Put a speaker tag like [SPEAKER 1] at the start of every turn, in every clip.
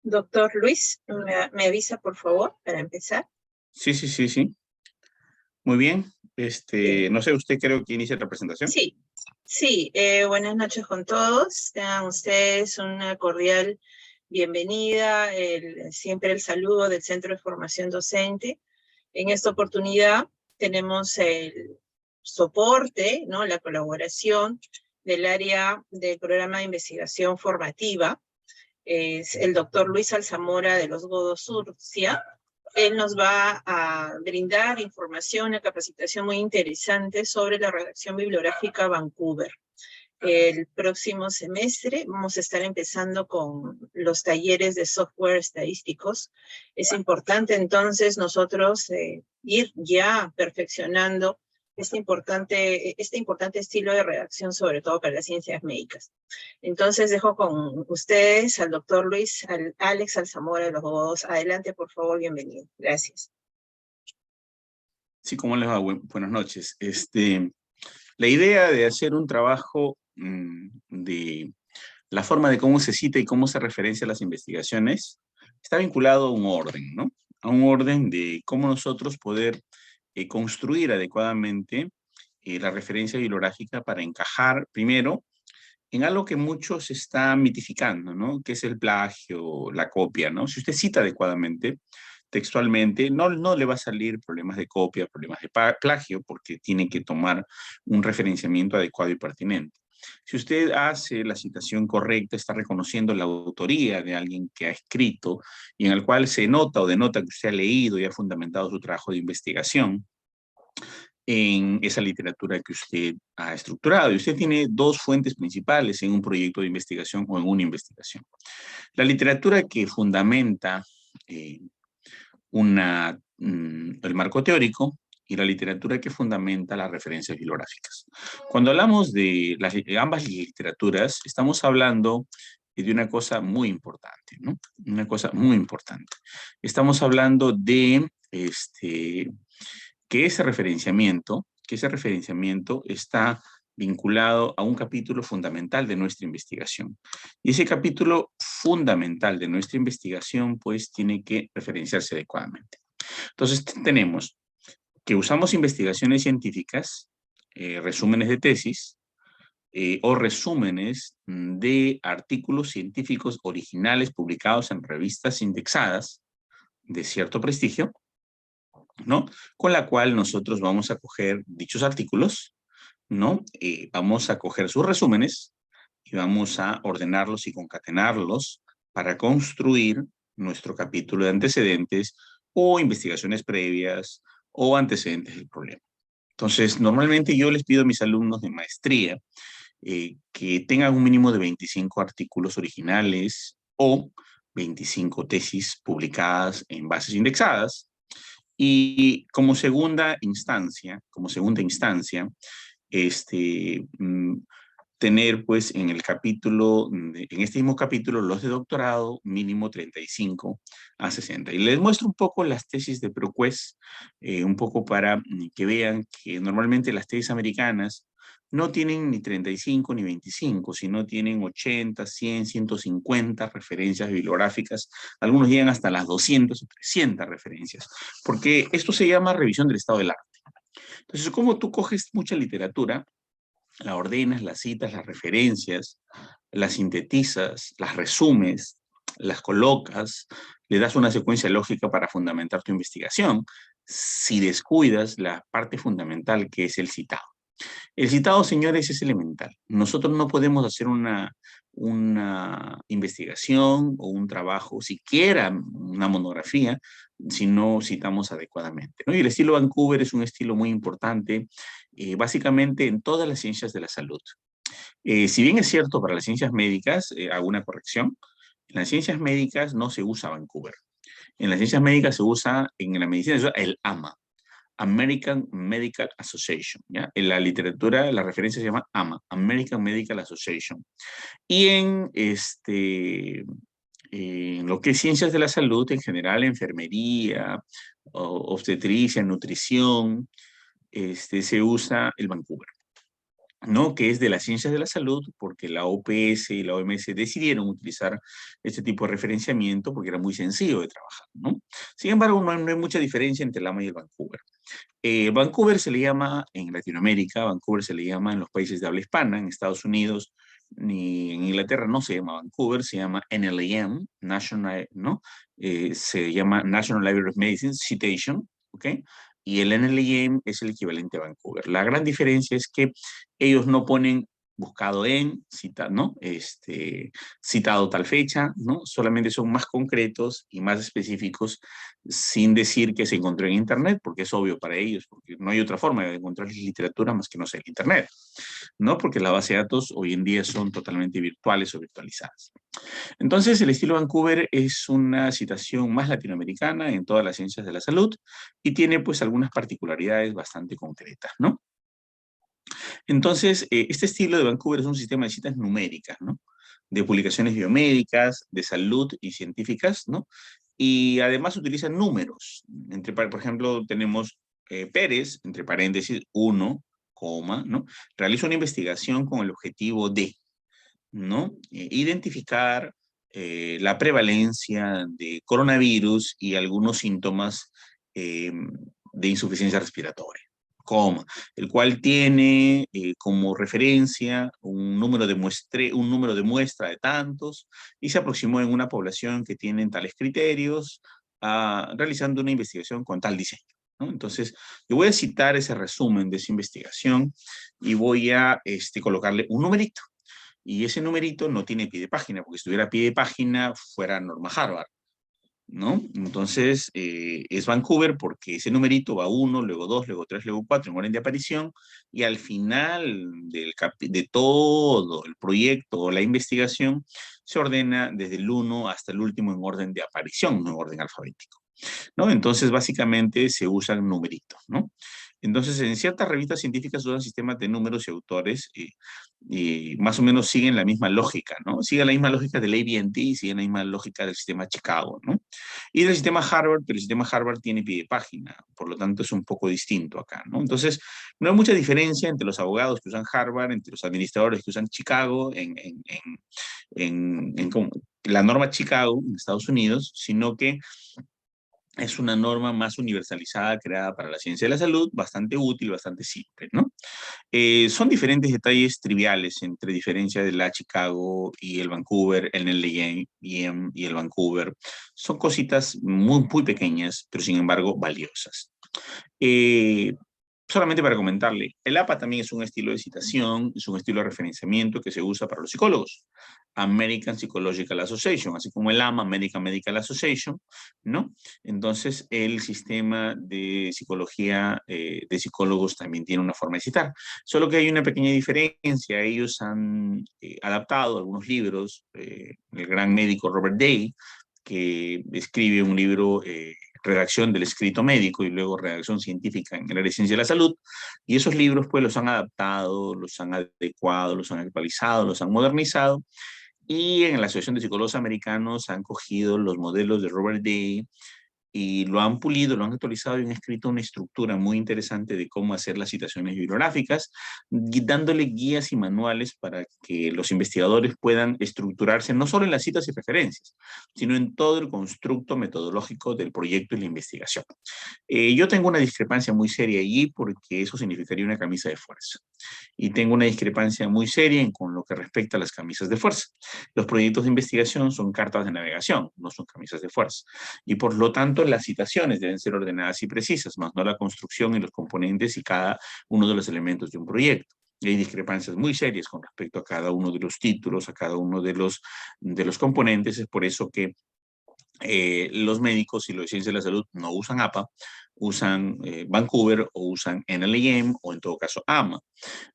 [SPEAKER 1] Doctor Luis, ¿me avisa por favor para empezar?
[SPEAKER 2] Sí. Muy bien.
[SPEAKER 1] Bien.
[SPEAKER 2] No sé, usted creo que inicia la presentación.
[SPEAKER 1] Sí, buenas noches con todos. Tengan ustedes una cordial bienvenida, siempre el saludo del Centro de Formación Docente. En esta oportunidad tenemos el soporte, ¿no? La colaboración del área del programa de investigación formativa. Es el doctor Luis Alzamora de los Godos Surcia. Él nos va a brindar información, una capacitación muy interesante sobre la redacción bibliográfica Vancouver. El próximo semestre vamos a estar empezando con los talleres de software estadísticos. Es importante entonces nosotros ir ya perfeccionando este importante estilo de redacción, sobre todo para las ciencias médicas. Entonces dejo con ustedes al doctor Luis Alex Alzamora de los Godos. Adelante, por favor, bienvenido. Gracias.
[SPEAKER 2] Sí, ¿cómo les va? Buenas noches. La idea de hacer un trabajo de la forma de cómo se cita y cómo se referencia a las investigaciones está vinculado a un orden, ¿no? A un orden de cómo nosotros poder construir adecuadamente la referencia bibliográfica para encajar, primero, en algo que muchos están mitificando, ¿no? Que es el plagio, la copia, ¿no? Si usted cita adecuadamente, textualmente, no le va a salir problemas de copia, problemas de plagio, porque tiene que tomar un referenciamiento adecuado y pertinente. Si usted hace la citación correcta, está reconociendo la autoría de alguien que ha escrito y en el cual se nota o denota que usted ha leído y ha fundamentado su trabajo de investigación en esa literatura que usted ha estructurado. Y usted tiene dos fuentes principales en un proyecto de investigación o en una investigación. La literatura que fundamenta el marco teórico y la literatura que fundamenta las referencias bibliográficas. Cuando hablamos de ambas literaturas, estamos hablando de una cosa muy importante, ¿no? Una cosa muy importante. Estamos hablando de que ese referenciamiento está vinculado a un capítulo fundamental de nuestra investigación. Y ese capítulo fundamental de nuestra investigación, pues, tiene que referenciarse adecuadamente. Entonces, tenemos que usamos investigaciones científicas, resúmenes de tesis, o resúmenes de artículos científicos originales publicados en revistas indexadas de cierto prestigio, ¿no? Con la cual nosotros vamos a coger dichos artículos, ¿no? Vamos a coger sus resúmenes y vamos a ordenarlos y concatenarlos para construir nuestro capítulo de antecedentes o investigaciones previas o antecedentes del problema. Entonces, normalmente yo les pido a mis alumnos de maestría que tengan un mínimo de 25 artículos originales o 25 tesis publicadas en bases indexadas. Y como segunda instancia, tener pues en este mismo capítulo, los de doctorado, mínimo 35 a 60. Y les muestro un poco las tesis de ProQuest, un poco para que vean que normalmente las tesis americanas no tienen ni 35 ni 25, sino tienen 80, 100, 150 referencias bibliográficas. Algunos llegan hasta las 200 o 300 referencias, porque esto se llama revisión del estado del arte. Entonces, como tú coges mucha literatura, la ordenas, las citas, las referencias, las sintetizas, las resumes, las colocas, le das una secuencia lógica para fundamentar tu investigación, si descuidas la parte fundamental que es el citado. El citado, señores, es elemental. Nosotros no podemos hacer una investigación o un trabajo, siquiera una monografía, si no citamos adecuadamente, ¿no? Y el estilo Vancouver es un estilo muy importante, básicamente en todas las ciencias de la salud. Si bien es cierto para las ciencias médicas, hago una corrección, en las ciencias médicas no se usa Vancouver. En las ciencias médicas se usa, en la medicina se usa el AMA, American Medical Association, ¿ya? En la literatura, la referencia se llama AMA, American Medical Association. Y en lo que es ciencias de la salud, en general, enfermería, obstetricia, nutrición, se usa el Vancouver. ¿no? Que es de las ciencias de la salud, porque la OPS y la OMS decidieron utilizar este tipo de referenciamiento porque era muy sencillo de trabajar, ¿no? Sin embargo, no hay mucha diferencia entre el AMA y el Vancouver. Vancouver se le llama en Latinoamérica, Vancouver se le llama en los países de habla hispana, en Estados Unidos ni en Inglaterra no se llama Vancouver, se llama NLM, National, ¿no? Se llama National Library of Medicine Citation, ¿ok? Y el NLM es el equivalente a Vancouver. La gran diferencia es que ellos no ponen buscado en, cita, ¿no? Citado tal fecha, ¿no? Solamente son más concretos y más específicos sin decir que se encontró en Internet, porque es obvio para ellos, porque no hay otra forma de encontrar literatura más que no sea en Internet, ¿no? Porque las bases de datos hoy en día son totalmente virtuales o virtualizadas. Entonces, el estilo Vancouver es una citación más latinoamericana en todas las ciencias de la salud y tiene pues algunas particularidades bastante concretas, ¿no? Entonces, este estilo de Vancouver es un sistema de citas numéricas, ¿no? De publicaciones biomédicas, de salud y científicas, ¿no? Y además utilizan números. Por ejemplo, tenemos Pérez, entre paréntesis, 1, coma, ¿no? Realiza una investigación con el objetivo de, ¿no? Identificar la prevalencia de coronavirus y algunos síntomas de insuficiencia respiratoria, coma, el cual tiene como referencia un número de muestra de tantos y se aproximó en una población que tiene tales criterios, realizando una investigación con tal diseño, ¿no? Entonces, yo voy a citar ese resumen de esa investigación y voy a colocarle un numerito. Y ese numerito no tiene pie de página, porque si tuviera pie de página fuera Norma Harvard, ¿no? Entonces, es Vancouver porque ese numerito va 1, luego 2, luego 3, luego 4 en orden de aparición, y al final de todo el proyecto o la investigación se ordena desde el 1 hasta el último en orden de aparición, no en orden alfabético, ¿no? Entonces, básicamente se usan numeritos, ¿no? Entonces, en ciertas revistas científicas usan sistemas de números y autores y más o menos siguen la misma lógica, ¿no? Siguen la misma lógica del AT&T y siguen la misma lógica del sistema Chicago, ¿no? Y del sistema Harvard, pero el sistema Harvard tiene pie de página, por lo tanto es un poco distinto acá, ¿no? Entonces, no hay mucha diferencia entre los abogados que usan Harvard, entre los administradores que usan Chicago, en la norma Chicago en Estados Unidos, sino que es una norma más universalizada creada para la ciencia de la salud, bastante útil, bastante simple, ¿no? Son diferentes detalles triviales entre diferencia de la Chicago y el Vancouver, el LA y el Vancouver. Son cositas muy, muy pequeñas, pero sin embargo valiosas. Eh, Solamente para comentarle, el APA también es un estilo de citación, es un estilo de referenciamiento que se usa para los psicólogos. American Psychological Association, así como el AMA, American Medical Association, ¿no? Entonces, el sistema de psicología de psicólogos también tiene una forma de citar. Solo que hay una pequeña diferencia. Ellos han adaptado algunos libros, el gran médico Robert Day, que escribe un libro, redacción del escrito médico y luego redacción científica en el área de ciencia de la salud, y esos libros pues los han adaptado, los han adecuado, los han actualizado, los han modernizado, y en la Asociación de Psicólogos Americanos han cogido los modelos de Robert Day y lo han pulido, lo han actualizado y han escrito una estructura muy interesante de cómo hacer las citaciones bibliográficas, dándole guías y manuales para que los investigadores puedan estructurarse no solo en las citas y referencias, sino en todo el constructo metodológico del proyecto y la investigación. Yo tengo una discrepancia muy seria allí porque eso significaría una camisa de fuerza. Y tengo una discrepancia muy seria con lo que respecta a las camisas de fuerza. Los proyectos de investigación son cartas de navegación, no son camisas de fuerza. Y por lo tanto, las citaciones deben ser ordenadas y precisas, más no la construcción y los componentes y cada uno de los elementos de un proyecto. Y hay discrepancias muy serias con respecto a cada uno de los títulos, a cada uno de los componentes. Es por eso que los médicos y los de ciencia de la salud no usan APA, usan Vancouver o usan NLM o en todo caso AMA,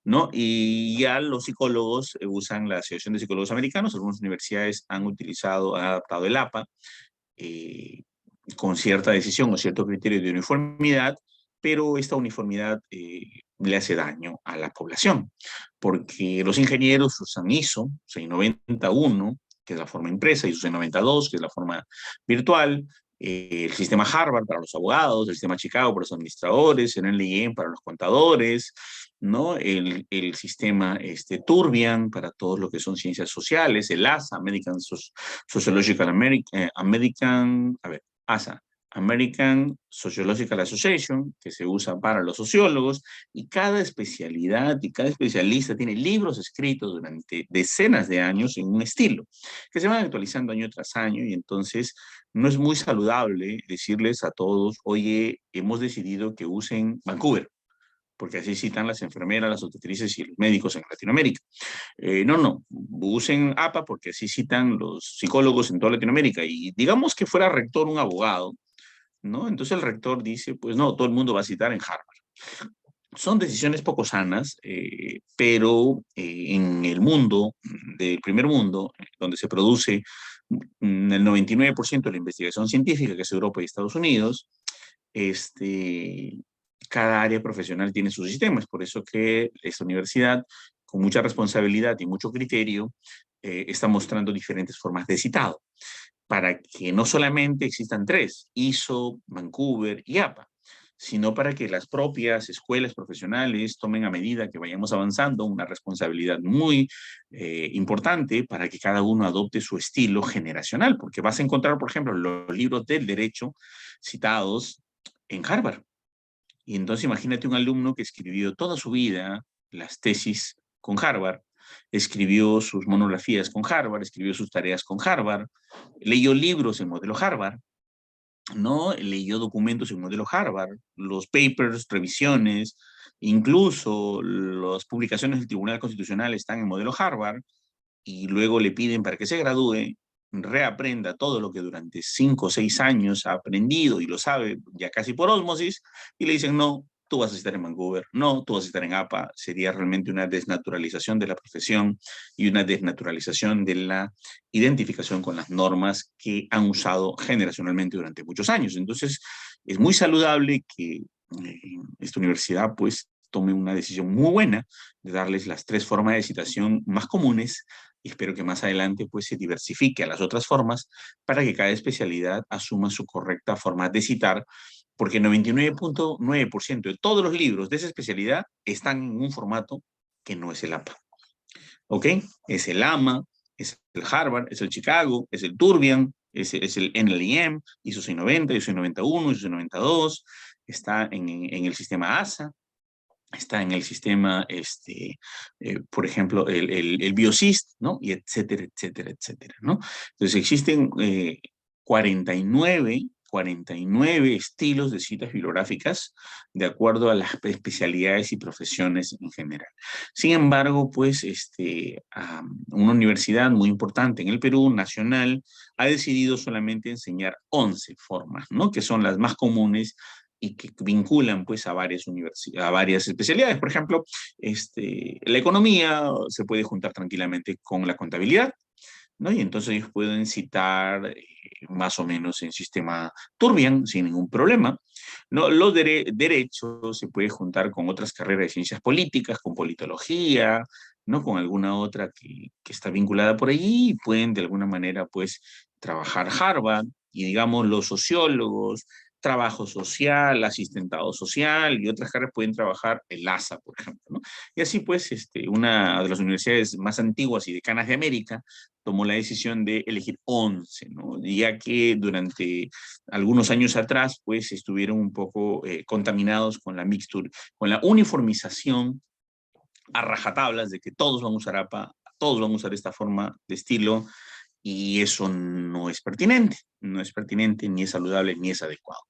[SPEAKER 2] ¿no? Y ya los psicólogos usan la Asociación de Psicólogos Americanos, algunas universidades han adaptado el APA con cierta decisión o cierto criterio de uniformidad, pero esta uniformidad le hace daño a la población, porque los ingenieros usan ISO 691, que es la forma impresa, ISO 692, que es la forma virtual, el sistema Harvard para los abogados, el sistema Chicago para los administradores, el NLM para los contadores, ¿no? El sistema Turbian para todo lo que son ciencias sociales, el ASA, Sociological ASA, American Sociological Association, que se usa para los sociólogos, y cada especialidad y cada especialista tiene libros escritos durante decenas de años en un estilo, que se van actualizando año tras año, y entonces no es muy saludable decirles a todos, oye, hemos decidido que usen Vancouver, porque así citan las enfermeras, las obstetrices y los médicos en Latinoamérica. No, usen APA porque así citan los psicólogos en toda Latinoamérica. Y digamos que fuera rector un abogado, ¿no? Entonces el rector dice, pues no, todo el mundo va a citar en Harvard. Son decisiones poco sanas, pero en el mundo, del primer mundo, donde se produce el 99% de la investigación científica, que es Europa y Estados Unidos, cada área profesional tiene sus sistemas. Por eso que esta universidad, con mucha responsabilidad y mucho criterio, está mostrando diferentes formas de citado, para que no solamente existan tres, ISO, Vancouver y APA, sino para que las propias escuelas profesionales tomen a medida que vayamos avanzando una responsabilidad muy importante para que cada uno adopte su estilo generacional, porque vas a encontrar, por ejemplo, los libros del derecho citados en Harvard. Y entonces imagínate un alumno que escribió toda su vida las tesis con Harvard, escribió sus monografías con Harvard, escribió sus tareas con Harvard, leyó libros en modelo Harvard, ¿no? Leyó documentos en modelo Harvard, los papers, revisiones, incluso las publicaciones del Tribunal Constitucional están en modelo Harvard, y luego le piden para que se gradúe, reaprenda todo lo que durante 5 o 6 años ha aprendido y lo sabe ya casi por ósmosis, y le dicen, no, tú vas a estar en Vancouver, no, tú vas a estar en APA. Sería realmente una desnaturalización de la profesión y una desnaturalización de la identificación con las normas que han usado generacionalmente durante muchos años. Entonces, es muy saludable que esta universidad pues tome una decisión muy buena de darles las 3 formas de citación más comunes, y espero que más adelante pues se diversifique a las otras formas para que cada especialidad asuma su correcta forma de citar, porque el 99.9% de todos los libros de esa especialidad están en un formato que no es el APA. ¿Ok? Es el AMA, es el Harvard, es el Chicago, es el Turbian, es el NLIM, ISO 690, ISO 91, ISO 92, está en el sistema ASA, está en el sistema, por ejemplo, el BioSys, ¿no? Y etcétera, etcétera, etcétera, ¿no? Entonces existen 49 estilos de citas bibliográficas de acuerdo a las especialidades y profesiones en general. Sin embargo, pues, una universidad muy importante en el Perú, nacional, ha decidido solamente enseñar 11 formas, ¿no? Que son las más comunes y que vinculan pues a varias especialidades. Por ejemplo, la economía se puede juntar tranquilamente con la contabilidad, ¿no? Y entonces ellos pueden citar más o menos en sistema Turbian sin ningún problema, ¿no? Los derechos se puede juntar con otras carreras de ciencias políticas, con politología, ¿no? Con alguna otra que está vinculada por allí, y pueden de alguna manera pues trabajar Harvard. Y digamos los sociólogos, trabajo social, asistentado social y otras carreras pueden trabajar el ASA, por ejemplo, ¿no? Y así pues, una de las universidades más antiguas y decanas de América tomó la decisión de elegir 11, ¿no? Ya que durante algunos años atrás, pues, estuvieron un poco contaminados con la mixtura, con la uniformización a rajatablas de que todos van a usar APA, todos van a usar esta forma de estilo, y eso no es pertinente, no es pertinente, ni es saludable, ni es adecuado.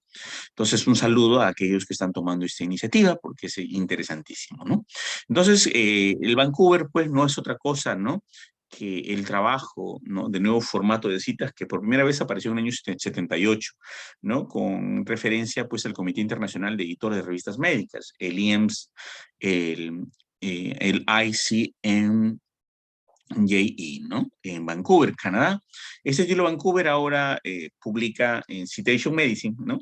[SPEAKER 2] Entonces, un saludo a aquellos que están tomando esta iniciativa, porque es interesantísimo, ¿no? Entonces, el Vancouver, pues, no es otra cosa, ¿no? Que el trabajo, ¿no? De nuevo formato de citas que por primera vez apareció en el año 78, ¿no? Con referencia, pues, al Comité Internacional de Editores de Revistas Médicas, el IEMS, el ICM, JE, ¿no? En Vancouver, Canadá. Este estilo Vancouver ahora publica en Citation Medicine, ¿no?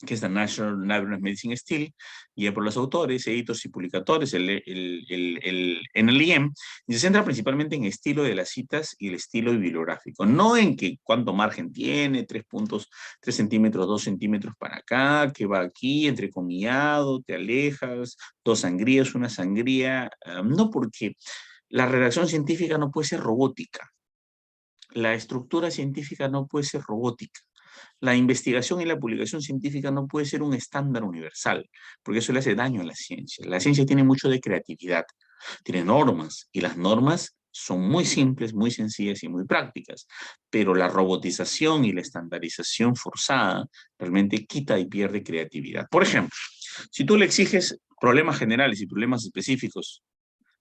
[SPEAKER 2] que es The National Library of Medicine Steel, guía por los autores, editores y publicadores, en el IEM, y se centra principalmente en el estilo de las citas y el estilo bibliográfico, no en que cuánto margen tiene, 3 puntos, 3 centímetros, 2 centímetros para acá, que va aquí, entrecomillado, te alejas, 2 sangrías, una sangría, no, porque la redacción científica no puede ser robótica, la estructura científica no puede ser robótica. La investigación y la publicación científica no puede ser un estándar universal, porque eso le hace daño a la ciencia. La ciencia tiene mucho de creatividad, tiene normas, y las normas son muy simples, muy sencillas y muy prácticas, pero la robotización y la estandarización forzada realmente quita y pierde creatividad. Por ejemplo, si tú le exiges problemas generales y problemas específicos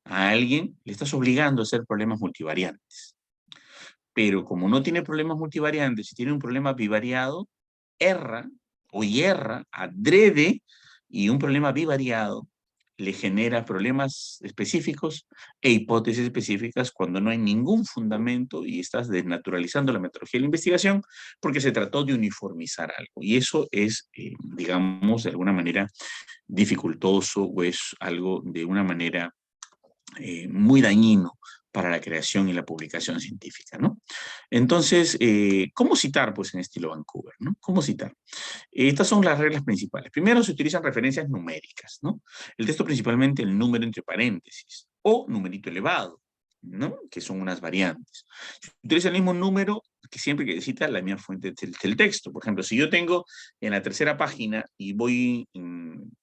[SPEAKER 2] a alguien, le estás obligando a hacer problemas multivariantes. Pero como no tiene problemas multivariantes y tiene un problema bivariado, erra o hierra adrede, y un problema bivariado le genera problemas específicos e hipótesis específicas cuando no hay ningún fundamento y estás desnaturalizando la metodología de la investigación porque se trató de uniformizar algo. Y eso es, digamos, de alguna manera dificultoso, o es algo de una manera muy dañino para la creación y la publicación científica, ¿no? Entonces, ¿cómo citar, pues, en estilo Vancouver, ¿no? ¿Cómo citar? Estas son las reglas principales. Primero, se utilizan referencias numéricas, ¿no? El texto principalmente el número entre paréntesis o numerito elevado, ¿no? Que son unas variantes. Se utiliza el mismo número que siempre que cita la misma fuente del texto. Por ejemplo, si yo tengo en la tercera página y voy,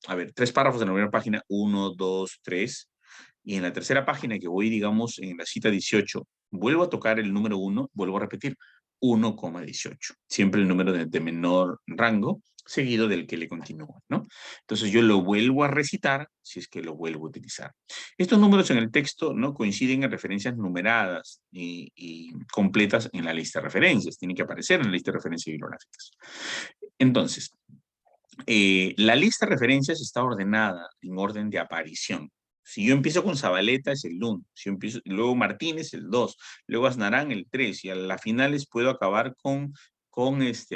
[SPEAKER 2] a ver, 3 párrafos en la primera página, 1, 2, 3, y en la tercera página que voy, digamos, en la cita 18, vuelvo a tocar el número 1, vuelvo a repetir 1,18. Siempre el número de menor rango, seguido del que le continúa, ¿no? Entonces yo lo vuelvo a recitar si es que lo vuelvo a utilizar. Estos números en el texto no coinciden en referencias numeradas y completas en la lista de referencias. Tienen que aparecer en la lista de referencias bibliográficas. Entonces, la lista de referencias está ordenada en orden de aparición. Si yo empiezo con Zabaleta es el 1, si yo empiezo, luego Martínez el 2, luego Aznarán el 3, y a las finales puedo acabar con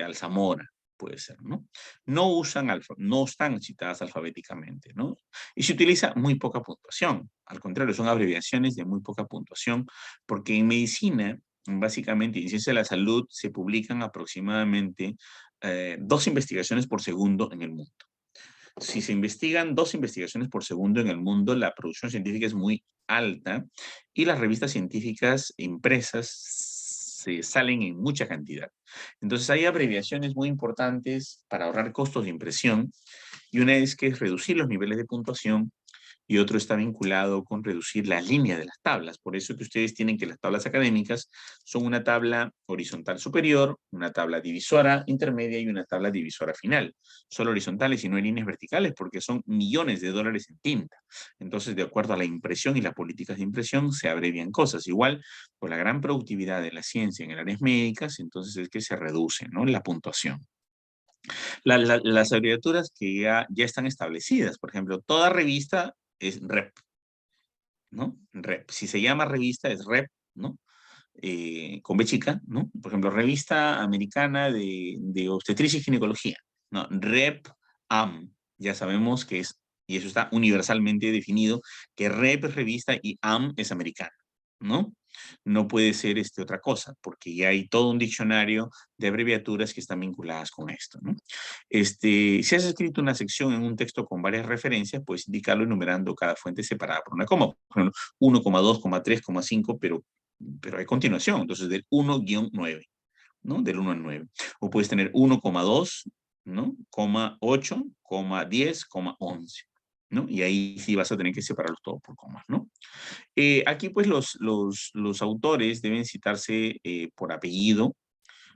[SPEAKER 2] Alzamora, puede ser, ¿no? No están citadas alfabéticamente, ¿no? Y se utiliza muy poca puntuación, al contrario, son abreviaciones de muy poca puntuación, porque en medicina, básicamente, en ciencia de la salud, se publican aproximadamente 2 investigaciones por segundo en el mundo. Si se investigan 2 investigaciones por segundo en el mundo, la producción científica es muy alta y las revistas científicas impresas se salen en mucha cantidad. Entonces hay abreviaciones muy importantes para ahorrar costos de impresión, y una es que es reducir los niveles de puntuación, y otro está vinculado con reducir la línea de las tablas. Por eso que ustedes tienen que las tablas académicas son una tabla horizontal superior, una tabla divisora intermedia y una tabla divisora final. Solo horizontales y no hay líneas verticales porque son millones de dólares en tinta. Entonces, de acuerdo a la impresión y las políticas de impresión, se abrevian cosas. Igual, por la gran productividad de la ciencia en áreas médicas, entonces es que se reduce, ¿no?, la puntuación. Las abreviaturas que ya están establecidas, por ejemplo, toda revista es REP, ¿no? REP. Si se llama revista es REP, ¿no? Con B chica, ¿no? Por ejemplo, Revista Americana de Obstetricia y Ginecología, ¿no? REP AM. Ya sabemos que es, y eso está universalmente definido, que REP es revista y AM es americana, ¿no? No puede ser otra cosa, porque ya hay todo un diccionario de abreviaturas que están vinculadas con esto, ¿no? Si has escrito una sección en un texto con varias referencias, puedes indicarlo enumerando cada fuente separada por una coma. Por ejemplo, 1,2, 3, 5, pero hay continuación, entonces del 1-9, ¿no? Del 1 al 9. O puedes tener 1,2, ¿no? 8, 10, 11, ¿no? Y ahí sí vas a tener que separarlos todo por comas, ¿no? Aquí pues los autores deben citarse por apellido,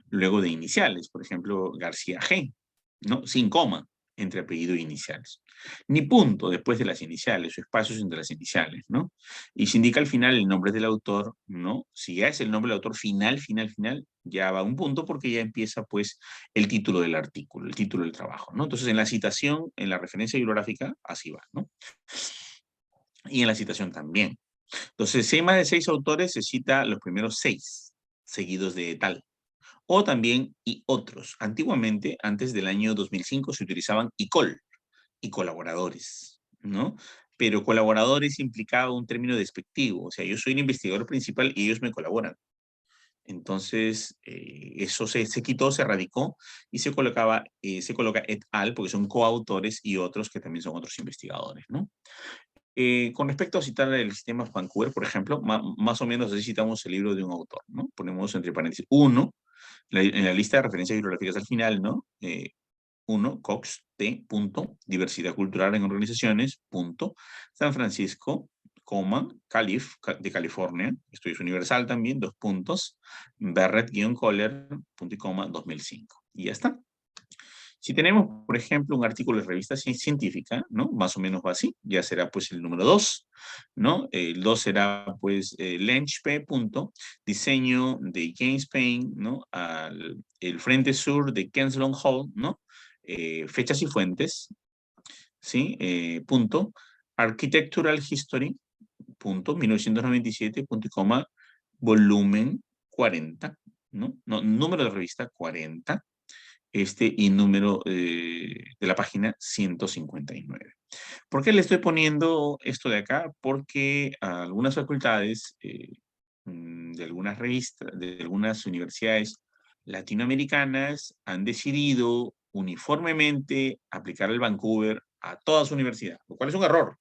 [SPEAKER 2] luego de iniciales, por ejemplo, García G, ¿no? Sin coma entre apellido e iniciales. Ni punto después de las iniciales o espacios entre las iniciales, ¿no? Y se indica al final el nombre del autor, ¿no? Si ya es el nombre del autor final, ya va un punto porque ya empieza pues el título del artículo, el título del trabajo, ¿no? Entonces en la citación, en la referencia bibliográfica, así va, ¿no? Y en la citación también. Entonces, si hay más de 6 autores, se cita los primeros 6, seguidos de tal. O también y otros. Antiguamente, antes del año 2005, se utilizaban ICOL y colaboradores, ¿no? Pero colaboradores implicaba un término despectivo. O sea, yo soy el investigador principal y ellos me colaboran. Entonces, eso se quitó, se erradicó y se coloca et al, porque son coautores y otros que también son otros investigadores, ¿no? Con respecto a citar el sistema Vancouver, por ejemplo, más o menos así citamos el libro de un autor, ¿no? Ponemos entre paréntesis uno, en la lista de referencias bibliográficas al final, ¿no? 1, Cox, T, punto, diversidad cultural en organizaciones, punto, San Francisco, coma, de California, esto es universal también, 2 puntos, Barrett-Kohler, punto y coma, 2005. Y ya está. Si tenemos, por ejemplo, un artículo de revista científica, ¿no? Más o menos va así, ya será pues el número 2, ¿no? El 2 será pues Lench P. Diseño de James Payne, ¿no? El Frente Sur de Kensington Hall, ¿no? Fechas y fuentes, ¿sí? Punto. Architectural History, punto, 1997, punto y coma, volumen 40, ¿no? Número de revista 40, y número de la página 159. ¿Por qué le estoy poniendo esto de acá? Porque algunas facultades de algunas revistas, de algunas universidades latinoamericanas han decidido uniformemente aplicar el Vancouver a toda su universidad, lo cual es un error.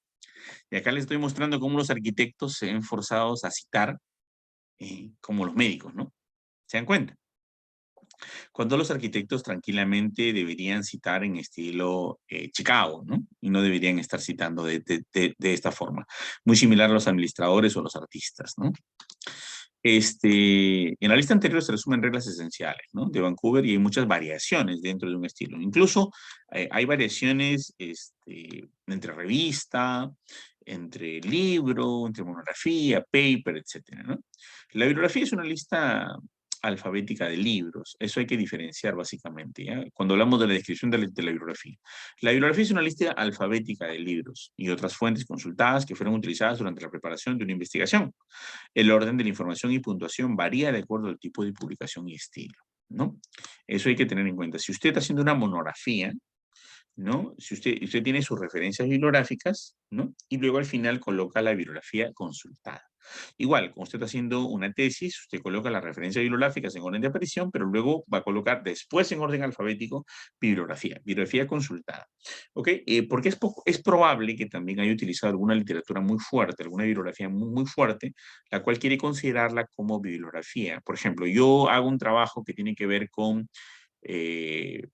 [SPEAKER 2] Y acá les estoy mostrando cómo los arquitectos se ven forzados a citar como los médicos, ¿no? ¿Se dan cuenta? Cuando los arquitectos tranquilamente deberían citar en estilo Chicago, ¿no? Y no deberían estar citando de esta forma. Muy similar a los administradores o los artistas, ¿no? En la lista anterior se resumen reglas esenciales, ¿no? De Vancouver y hay muchas variaciones dentro de un estilo. Incluso hay variaciones entre revista, entre libro, entre monografía, paper, etcétera, ¿no? La bibliografía es una lista alfabética de libros. Eso hay que diferenciar básicamente, ¿ya? Cuando hablamos de la descripción de la bibliografía. La bibliografía es una lista alfabética de libros y otras fuentes consultadas que fueron utilizadas durante la preparación de una investigación. El orden de la información y puntuación varía de acuerdo al tipo de publicación y estilo, ¿no? Eso hay que tener en cuenta. Si usted está haciendo una monografía, ¿no? Si usted tiene sus referencias bibliográficas, ¿no? Y luego al final coloca la bibliografía consultada. Igual, cuando usted está haciendo una tesis, usted coloca las referencias bibliográficas en orden de aparición, pero luego va a colocar después en orden alfabético bibliografía consultada. ¿Ok? Porque es probable que también haya utilizado alguna literatura muy fuerte, alguna bibliografía muy fuerte, la cual quiere considerarla como bibliografía. Por ejemplo, yo hago un trabajo que tiene que ver con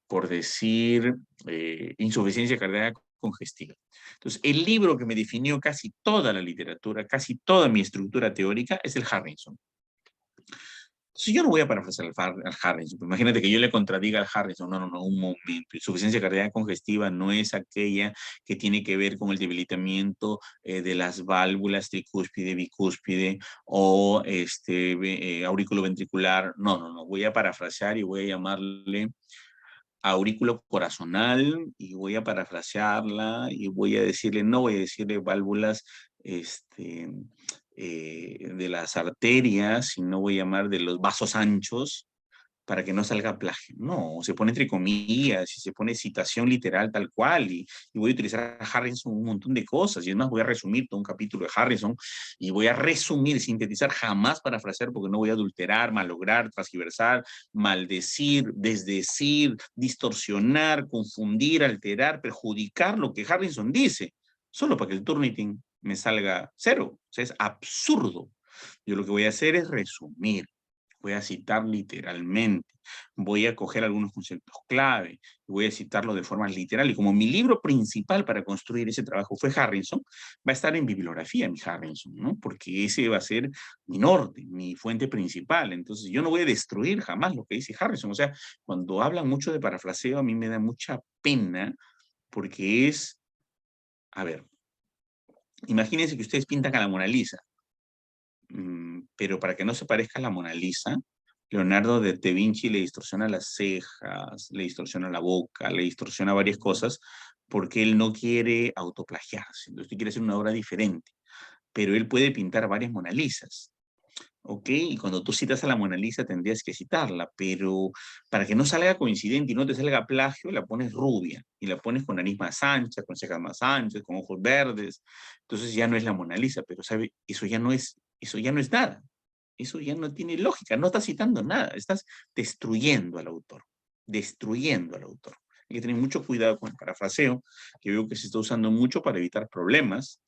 [SPEAKER 2] por decir, insuficiencia cardíaca congestiva. Entonces, el libro que me definió casi toda la literatura, casi toda mi estructura teórica, es el Harrison. Entonces, yo no voy a parafrasear al Harrison. Imagínate que yo le contradiga al Harrison. No, un momento. Insuficiencia cardíaca congestiva no es aquella que tiene que ver con el debilitamiento de las válvulas tricúspide, bicúspide o auriculoventricular. No. Voy a parafrasear y voy a llamarle aurículo corazonal y voy a parafrasearla y voy a decirle, no voy a decirle válvulas de las arterias, sino voy a llamar de los vasos anchos para que no salga plagio. No, se pone entre comillas y se pone citación literal tal cual y voy a utilizar a Harrison un montón de cosas y además voy a resumir todo un capítulo de Harrison y voy a resumir, sintetizar, jamás parafrasear porque no voy a adulterar, malograr, transgiversar, maldecir, desdecir, distorsionar, confundir, alterar, perjudicar lo que Harrison dice, solo para que el Turnitin me salga cero. O sea, es absurdo. Yo lo que voy a hacer es resumir. Voy a citar literalmente, voy a coger algunos conceptos clave, voy a citarlo de forma literal. Y como mi libro principal para construir ese trabajo fue Harrison, va a estar en bibliografía mi Harrison, ¿no? Porque ese va a ser mi norte, mi fuente principal. Entonces yo no voy a destruir jamás lo que dice Harrison. O sea, cuando hablan mucho de parafraseo, a mí me da mucha pena porque es, a ver, imagínense que ustedes pintan a la Mona Lisa. Pero para que no se parezca a la Mona Lisa, Leonardo da Vinci le distorsiona las cejas, le distorsiona la boca, le distorsiona varias cosas, porque él no quiere autoplagiarse, entonces quiere hacer una obra diferente, pero él puede pintar varias Mona Lisas. ¿ok? Y cuando tú citas a la Mona Lisa tendrías que citarla, pero para que no salga coincidente y no te salga plagio, la pones rubia y la pones con nariz más ancha, con cejas más anchas, con ojos verdes. Entonces ya no es la Mona Lisa, pero ¿sabe? Eso ya no es nada. Eso ya no tiene lógica, no estás citando nada, estás destruyendo al autor, destruyendo al autor. Hay que tener mucho cuidado con el parafraseo, que veo que se está usando mucho para evitar problemas,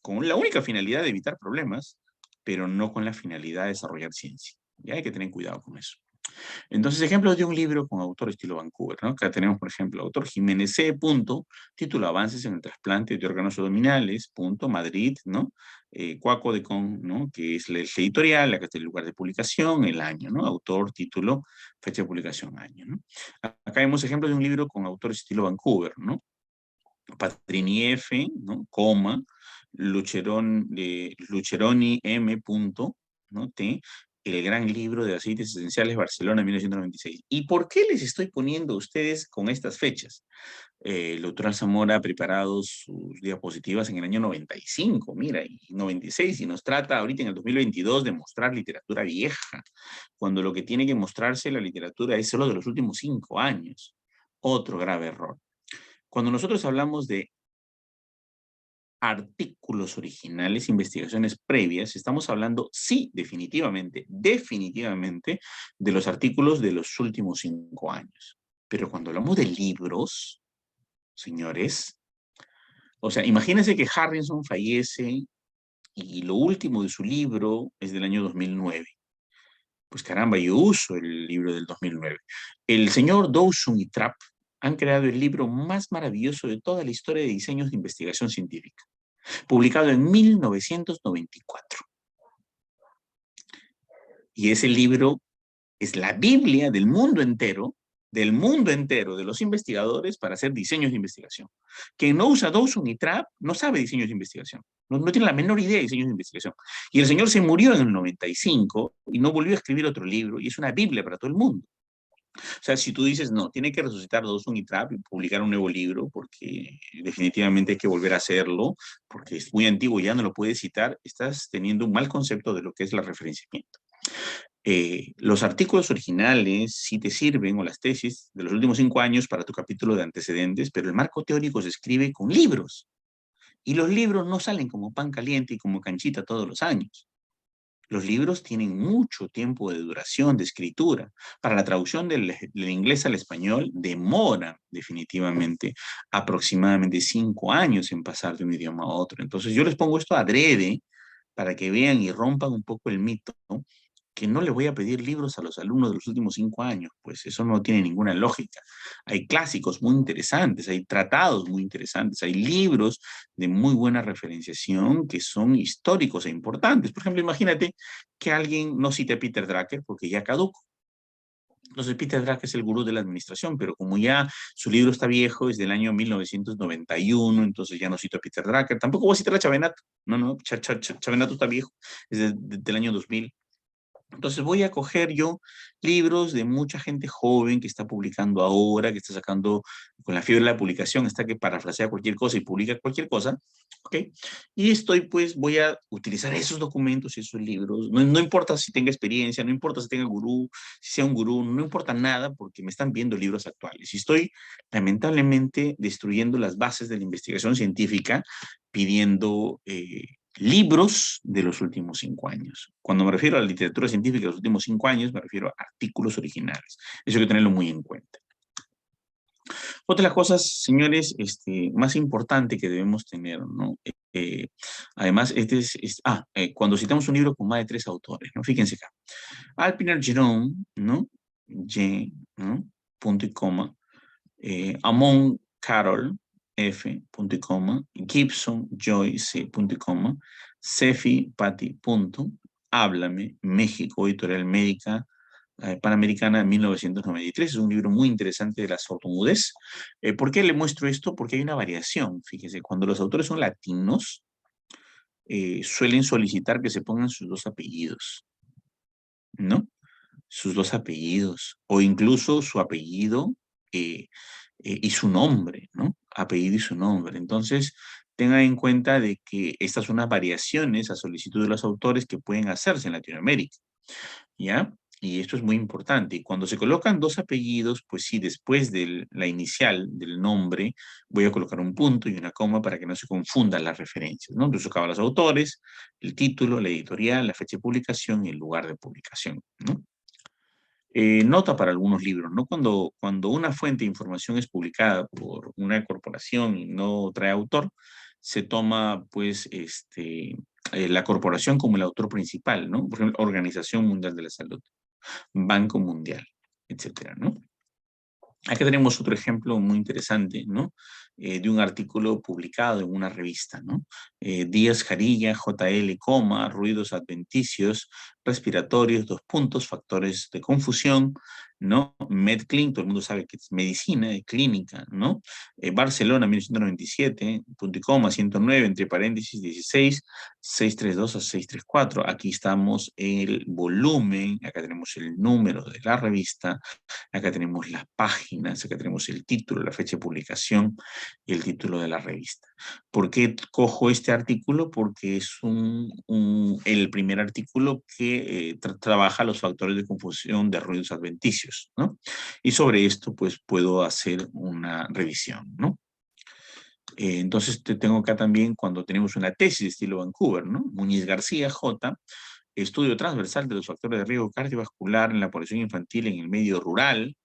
[SPEAKER 2] con la única finalidad de evitar problemas, pero no con la finalidad de desarrollar ciencia. Ya hay que tener cuidado con eso. Entonces, ejemplos de un libro con autor estilo Vancouver, ¿no? Acá tenemos, por ejemplo, autor Jiménez C. Título Avances en el trasplante de órganos abdominales, Madrid, ¿no? Cuaco de Con, ¿no? Que es el editorial, acá está el lugar de publicación, el año, ¿no? Autor, título, fecha de publicación, año, ¿no? Acá vemos ejemplos de un libro con autor estilo Vancouver, ¿no? Patrini F, ¿no? Coma, Lucheroni M. ¿no? T, el gran libro de aceites esenciales, Barcelona, 1996. ¿Y por qué les estoy poniendo a ustedes con estas fechas? El doctor Zamora ha preparado sus diapositivas en el año 95, mira, y 96, y nos trata ahorita en el 2022 de mostrar literatura vieja, cuando lo que tiene que mostrarse la literatura es solo de los últimos 5 años. Otro grave error. Cuando nosotros hablamos de artículos originales, investigaciones previas, estamos hablando, sí, definitivamente, definitivamente, de los artículos de los últimos 5 años. Pero cuando hablamos de libros, señores, o sea, imagínense que Harrison fallece y lo último de su libro es del año 2009. Pues caramba, yo uso el libro del 2009. El señor Dawson y Trapp han creado el libro más maravilloso de toda la historia de diseños de investigación científica, publicado en 1994. Y ese libro es la Biblia del mundo entero de los investigadores para hacer diseños de investigación. Quien no usa Dawson y Trapp no sabe diseños de investigación, no tiene la menor idea de diseños de investigación. Y el señor se murió en el 95 y no volvió a escribir otro libro y es una Biblia para todo el mundo. O sea, si tú dices, no, tiene que resucitar Dawson y Trapp y publicar un nuevo libro, porque definitivamente hay que volver a hacerlo, porque es muy antiguo y ya no lo puedes citar, estás teniendo un mal concepto de lo que es el referenciamiento. Los artículos originales sí te sirven, o las tesis de los últimos 5 años para tu capítulo de antecedentes, pero el marco teórico se escribe con libros. Y los libros no salen como pan caliente y como canchita todos los años. Los libros tienen mucho tiempo de duración, de escritura. Para la traducción del inglés al español demora definitivamente aproximadamente 5 años en pasar de un idioma a otro. Entonces yo les pongo esto adrede para que vean y rompan un poco el mito, ¿no? Que no le voy a pedir libros a los alumnos de los últimos 5 años, pues eso no tiene ninguna lógica. Hay clásicos muy interesantes, hay tratados muy interesantes, hay libros de muy buena referenciación que son históricos e importantes. Por ejemplo, imagínate que alguien no cite a Peter Drucker porque ya caduco. Entonces, Peter Drucker es el gurú de la administración, pero como ya su libro está viejo, es del año 1991, entonces ya no cito a Peter Drucker. Tampoco voy a citar a Chavenato. No, Chavenato está viejo, es del año 2000. Entonces voy a coger yo libros de mucha gente joven que está publicando ahora, que está sacando con la fiebre de la publicación, está que parafrasea cualquier cosa y publica cualquier cosa, ¿ok? Y voy a utilizar esos documentos y esos libros, no importa si tenga experiencia, no importa si tenga gurú, si sea un gurú, no importa nada porque me están viendo libros actuales. Y estoy lamentablemente destruyendo las bases de la investigación científica pidiendo libros de los últimos 5 años. Cuando me refiero a la literatura científica de los últimos 5 años, me refiero a artículos originales. Eso hay que tenerlo muy en cuenta. Otra de las cosas, señores, más importante que debemos tener, ¿no? Además, cuando citamos un libro con más de 3 autores, ¿no? Fíjense acá. Alpinar Jerome, ¿no? ¿no? Punto y coma. Amon Carol, F, punto y coma, Gibson, Joyce, punto y coma, Sefi, Patti, punto, Háblame, México, Editorial Médica, Panamericana, 1993. Es un libro muy interesante de la sordomudez. ¿Por qué le muestro esto? Porque hay una variación. Fíjese, cuando los autores son latinos, suelen solicitar que se pongan sus 2 apellidos, ¿no? Sus 2 apellidos, o incluso su apellido y su nombre, ¿no? Apellido y su nombre. Entonces, tengan en cuenta de que estas son unas variaciones a solicitud de los autores que pueden hacerse en Latinoamérica, ¿ya? Y esto es muy importante. Y cuando se colocan dos apellidos, pues sí, después de la inicial del nombre, voy a colocar un punto y una coma para que no se confundan las referencias, ¿no? Entonces, acaba los autores, el título, la editorial, la fecha de publicación y el lugar de publicación, ¿no? Nota para algunos libros, ¿no? Cuando una fuente de información es publicada por una corporación y no trae autor, se toma, pues, la corporación como el autor principal, ¿no? Por ejemplo, Organización Mundial de la Salud, Banco Mundial, etcétera, ¿no? Acá tenemos otro ejemplo muy interesante, ¿no? De un artículo publicado en una revista, ¿no? Díaz Jarilla, JL, ruidos adventicios, respiratorios, dos puntos, factores de confusión, ¿no? MedClin, todo el mundo sabe que es medicina, clínica, ¿no? Barcelona, 1997, punto y coma, 109, entre paréntesis, 16, 632 a 634. Aquí estamos el volumen, acá tenemos el número de la revista, acá tenemos las páginas, acá tenemos el título, la fecha de publicación y el título de la revista. ¿Por qué cojo este artículo? Porque es el primer artículo que trabaja los factores de confusión de ruidos adventicios, ¿no? Y sobre esto, pues, puedo hacer una revisión, ¿no? Entonces, tengo acá también cuando tenemos una tesis de estilo Vancouver, ¿no? Muñiz García, J., estudio transversal de los factores de riesgo cardiovascular en la población infantil en el medio rural,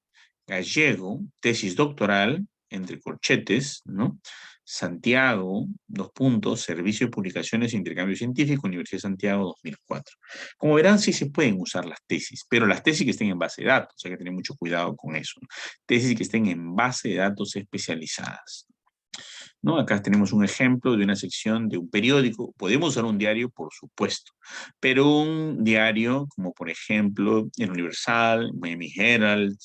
[SPEAKER 2] gallego, tesis doctoral, entre corchetes, ¿no? Santiago, dos puntos, Servicio de Publicaciones e Intercambio Científico, Universidad de Santiago, 2004. Como verán, sí se pueden usar las tesis, pero las tesis que estén en base de datos, hay que tener mucho cuidado con eso. Tesis que estén en base de datos especializadas, ¿no? Acá tenemos un ejemplo de una sección de un periódico. Podemos usar un diario, por supuesto, pero un diario como por ejemplo el Universal, Miami Herald,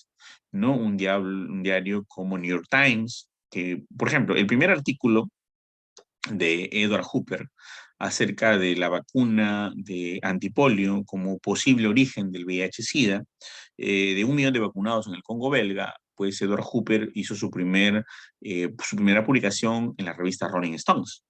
[SPEAKER 2] ¿no? Un diario como New York Times, que por ejemplo el primer artículo de Edward Hooper acerca de la vacuna de antipolio como posible origen del VIH-Sida, de 1 millón de vacunados en el Congo belga, pues Edward Hooper hizo su primera publicación en la revista Rolling Stones,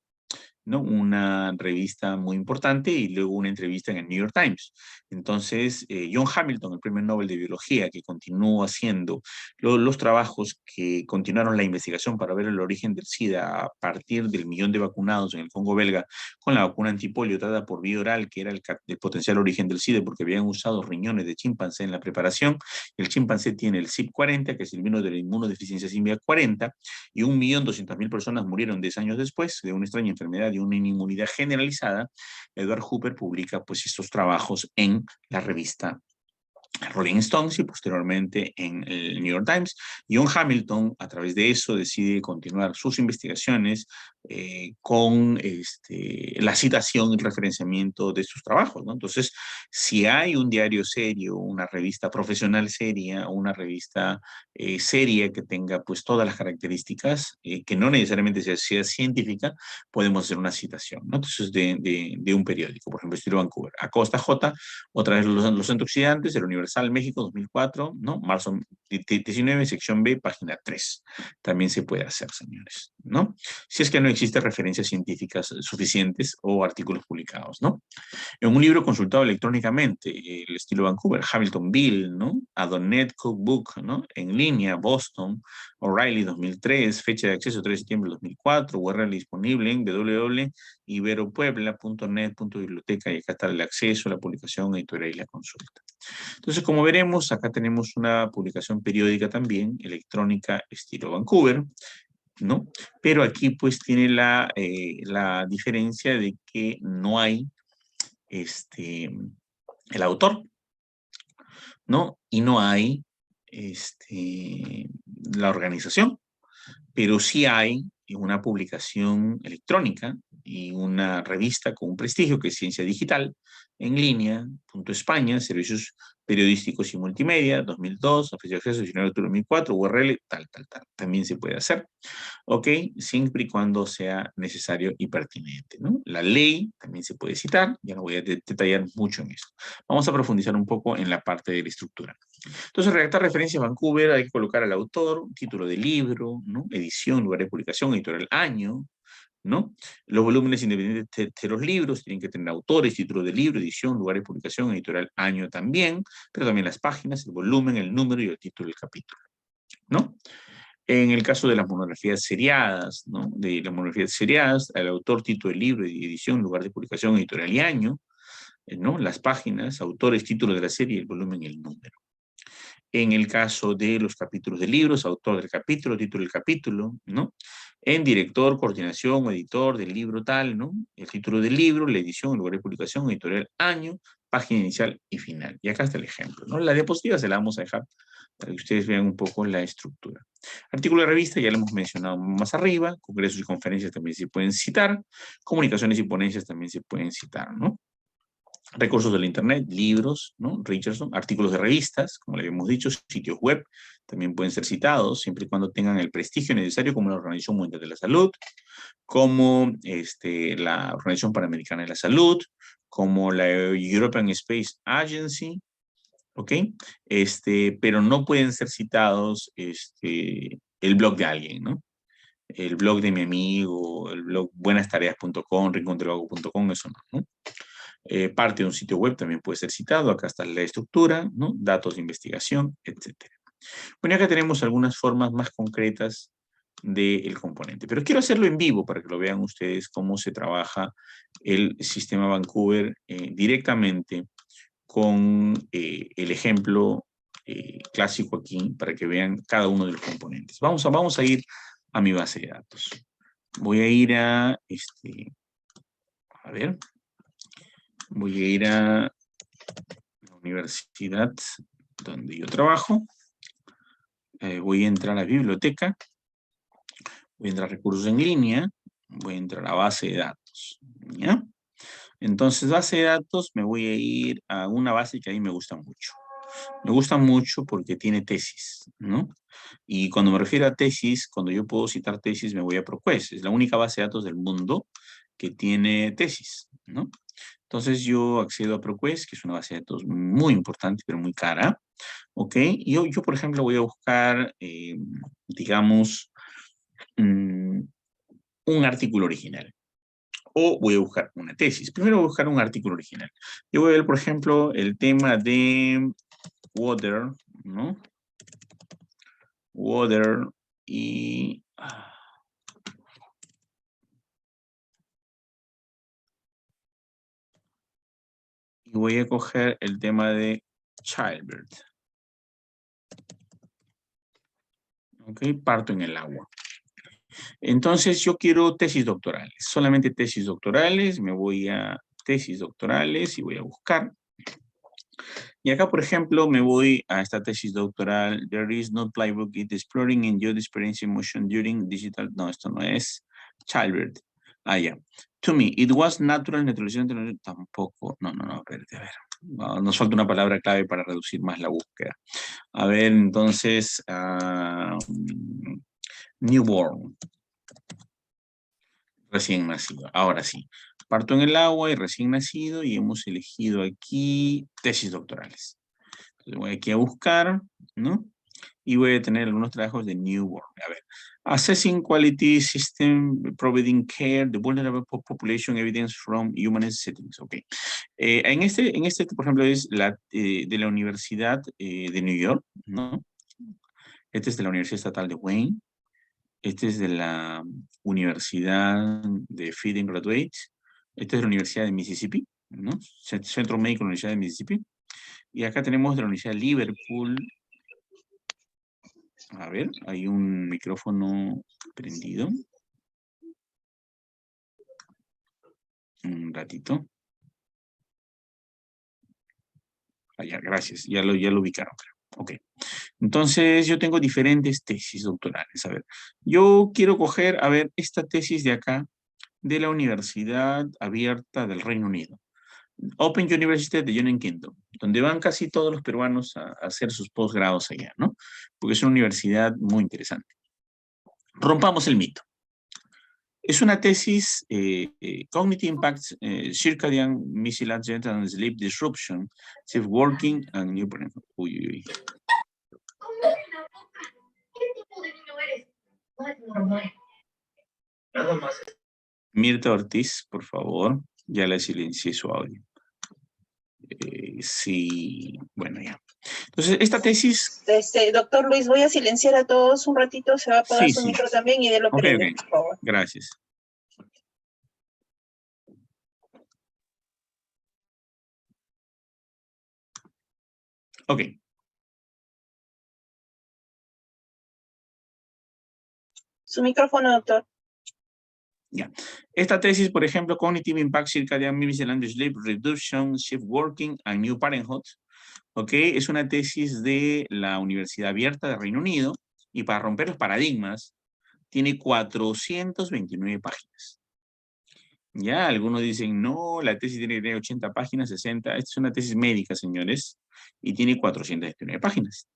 [SPEAKER 2] ¿no? Una revista muy importante y luego una entrevista en el New York Times. Entonces, John Hamilton, el premio Nobel de Biología, que continuó haciendo los trabajos que continuaron la investigación para ver el origen del SIDA a partir del 1 millón de vacunados en el Congo belga con la vacuna antipolio dada por vía oral, que era el potencial origen del SIDA, porque habían usado riñones de chimpancé en la preparación. El chimpancé tiene el CYP40, que es el virus de la inmunodeficiencia simia 40, y 1.200.000 personas murieron 10 años después de una extraña enfermedad y una inmunidad generalizada. Edward Hooper publica pues estos trabajos en la revista Rolling Stones y posteriormente en el New York Times. John Hamilton, a través de eso, decide continuar sus investigaciones con la citación y referenciamiento de sus trabajos, ¿no? Entonces, si hay un diario serio, una revista profesional seria, una revista seria que tenga pues todas las características, que no necesariamente sea científica, podemos hacer una citación, ¿no? Entonces, de un periódico, por ejemplo, estilo Vancouver. Acosta J, otra vez los antioxidantes, el Universal México 2004, ¿no? Marzo 19, sección B, página 3. También se puede hacer, señores, ¿no? Si es que no existen referencias científicas suficientes o artículos publicados, ¿no? En un libro consultado electrónicamente, el estilo Vancouver, Hamiltonville, ¿no? Adonet Cookbook, ¿no? En línea, Boston, O'Reilly 2003, fecha de acceso 3 de septiembre de 2004, URL disponible en www.iberopuebla.net.biblioteca y acá está el acceso, la publicación editorial y la consulta. Entonces, como veremos, acá tenemos una publicación periódica también, electrónica estilo Vancouver, ¿no? Pero aquí pues tiene la diferencia de que no hay el autor, ¿no? Y no hay la organización, pero sí hay una publicación electrónica y una revista con un prestigio que es Ciencia Digital, en línea, España, Servicios Periodísticos y Multimedia, 2002, fecha de acceso 19 de octubre de 2004, URL, tal. También se puede hacer, ¿ok? Siempre y cuando sea necesario y pertinente, ¿no? La ley también se puede citar, ya no voy a detallar mucho en eso. Vamos a profundizar un poco en la parte de la estructura. Entonces, redactar referencia a Vancouver, hay que colocar al autor, título del libro, ¿no? Edición, lugar de publicación, editorial, año, ¿no? Los volúmenes independientes de los libros tienen que tener autores, título de libro, edición, lugar de publicación, editorial, año también, pero también las páginas, el volumen, el número y el título del capítulo, ¿no? En el caso de las monografías seriadas, ¿no? De las monografías seriadas, el autor, título del libro, edición, lugar de publicación, editorial y año, ¿no? Las páginas, autores, título de la serie, el volumen y el número. En el caso de los capítulos de libros, autor del capítulo, título del capítulo, ¿no? En director, coordinación, editor del libro tal, ¿no? El título del libro, la edición, el lugar de publicación, editorial, año, página inicial y final. Y acá está el ejemplo, ¿no? La diapositiva se la vamos a dejar para que ustedes vean un poco la estructura. Artículo de revista, ya lo hemos mencionado más arriba, congresos y conferencias también se pueden citar, comunicaciones y ponencias también se pueden citar, ¿no? Recursos del Internet, libros, ¿no? Richardson, artículos de revistas, como le habíamos dicho, sitios web, también pueden ser citados, siempre y cuando tengan el prestigio necesario como la Organización Mundial de la Salud, como la Organización Panamericana de la Salud, como la European Space Agency, ¿ok? Pero no pueden ser citados el blog de alguien, ¿no? El blog de mi amigo, el blog buenastareas.com, rincondelvago.com, eso no, ¿no? Parte de un sitio web también puede ser citado, acá está la estructura, ¿no? Datos de investigación, etc. Bueno, acá tenemos algunas formas más concretas del componente, pero quiero hacerlo en vivo para que lo vean ustedes cómo se trabaja el sistema Vancouver directamente con el ejemplo clásico aquí para que vean cada uno de los componentes. Vamos a ir a mi base de datos. Voy a ir a ver, voy a ir a la universidad donde yo trabajo. Voy a entrar a biblioteca. Voy a entrar a recursos en línea. Voy a entrar a base de datos. ¿Ya? Entonces, base de datos, me voy a ir a una base que a mí me gusta mucho. Me gusta mucho porque tiene tesis, ¿no? Y cuando me refiero a tesis, cuando yo puedo citar tesis, me voy a ProQuest. Es la única base de datos del mundo que tiene tesis, ¿no? Entonces yo accedo a ProQuest, que es una base de datos muy importante, pero muy cara, ¿ok? Y yo por ejemplo, voy a buscar, digamos, un artículo original. O voy a buscar una tesis. Primero voy a buscar un artículo original. Yo voy a ver, por ejemplo, el tema de water, ¿no? Water y... y voy a coger el tema de childbirth. ¿Ok? Parto en el agua. Entonces yo quiero tesis doctorales, solamente tesis doctorales, me voy a tesis doctorales y voy a buscar. Y acá, por ejemplo, me voy a esta tesis doctoral, There is no playbook, it exploring in your experience emotion during digital, no, esto no es, childbirth. Ah, ya. To me, it was natural, naturalización, tampoco, no, a ver. No, nos falta una palabra clave para reducir más la búsqueda. A ver, entonces, newborn. Recién nacido. Ahora sí. Parto en el agua y recién nacido y hemos elegido aquí tesis doctorales. Entonces voy aquí a buscar, ¿no? Y voy a tener algunos trabajos de newborn. A ver. Assessing quality system, providing care, the vulnerable population evidence from human settings. Ok. En este, por ejemplo, es de la Universidad de New York, ¿no? Este es de la Universidad Estatal de Wayne. Este es de la Universidad de Feeding Graduates. Este es de la Universidad de Mississippi, ¿no? Centro Médico de la Universidad de Mississippi. Y acá tenemos de la Universidad de Liverpool. A ver, hay un micrófono prendido. Un ratito. Ya, gracias. Ya lo ubicaron, creo. Ok. Entonces, yo tengo diferentes tesis doctorales. A ver, yo quiero coger, a ver, esta tesis de acá, de la Universidad Abierta del Reino Unido. Open University de United Kingdom, donde van casi todos los peruanos a hacer sus posgrados allá, ¿no? Porque es una universidad muy interesante. Rompamos el mito. Es una tesis, Cognitive Impacts, Circadian Misalignment and Sleep Disruption, Safe Working and New Brain. Uy.
[SPEAKER 3] ¿Qué tipo de niño eres? No es normal. Nada más.
[SPEAKER 2] Mirta Ortiz, por favor. Ya le silencié su audio. Sí, bueno, ya. Entonces, esta tesis...
[SPEAKER 1] Doctor Luis, voy a silenciar a todos un ratito, se va a apagar
[SPEAKER 2] Sí,
[SPEAKER 1] su
[SPEAKER 2] sí.
[SPEAKER 1] micro también y de lo
[SPEAKER 2] Ok,
[SPEAKER 1] prende,
[SPEAKER 2] ok.
[SPEAKER 1] por favor.
[SPEAKER 2] Gracias. Ok.
[SPEAKER 1] Su micrófono, doctor.
[SPEAKER 2] Ya. Esta tesis, por ejemplo, Cognitive Impact Circadian Mimicry and Sleep Reduction, Shift Working and New Parenthood, ¿ok? Es una tesis de la Universidad Abierta de Reino Unido y para romper los paradigmas tiene 429 páginas. Ya, algunos dicen, no, la tesis tiene que tener 80 páginas, 60. Esta es una tesis médica, señores, y tiene 429 páginas,